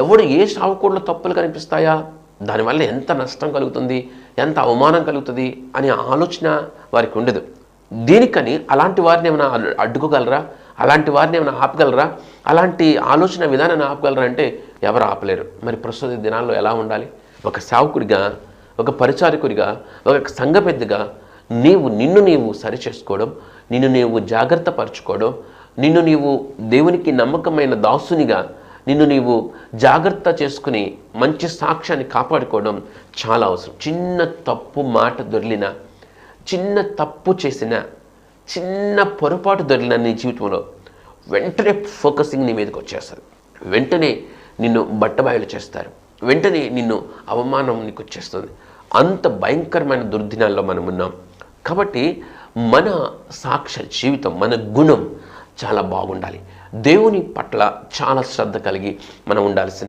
ఎవడు ఏ సావుకోడులో తప్పులు కనిపిస్తాయా, దానివల్ల ఎంత నష్టం కలుగుతుంది, ఎంత అవమానం కలుగుతుంది అనే ఆలోచన వారికి ఉండదు. దీనికని అలాంటి వారిని ఏమైనా అడ్డుకోగలరా, అలాంటి వారిని ఏమైనా ఆపగలరా, అలాంటి ఆలోచన విధానాన్ని ఆపగలరా అంటే ఎవరు ఆపలేరు. మరి ప్రస్తుత దినాల్లో ఎలా ఉండాలి? ఒక సేవకుడిగా, ఒక పరిచారకుడిగా, ఒక సంఘ పెద్దగా నిన్ను నీవు సరిచేసుకోవడం, నిన్ను నీవు జాగ్రత్త పరచుకోవడం, నిన్ను నీవు దేవునికి నమ్మకమైన దాసునిగా నిన్ను నీవు జాగ్రత్త చేసుకుని మంచి సాక్ష్యాన్ని కాపాడుకోవడం చాలా అవసరం. చిన్న తప్పు మాట దొర్లిన, చిన్న తప్పు చేసిన, చిన్న పొరపాటు దొరికిన నీ జీవితంలో వెంటనే ఫోకసింగ్ నీ మీదకి వచ్చేస్తుంది. వెంటనే నిన్ను బట్టబయలు చేస్తారు, వెంటనే నిన్ను అవమానం నీకు వచ్చేస్తుంది. అంత భయంకరమైన దుర్దినాల్లో మనం ఉన్నాం. కాబట్టి మన సాక్ష్య జీవితం, మన గుణం చాలా బాగుండాలి. దేవుని పట్ల చాలా శ్రద్ధ కలిగి మనం ఉండాల్సింది.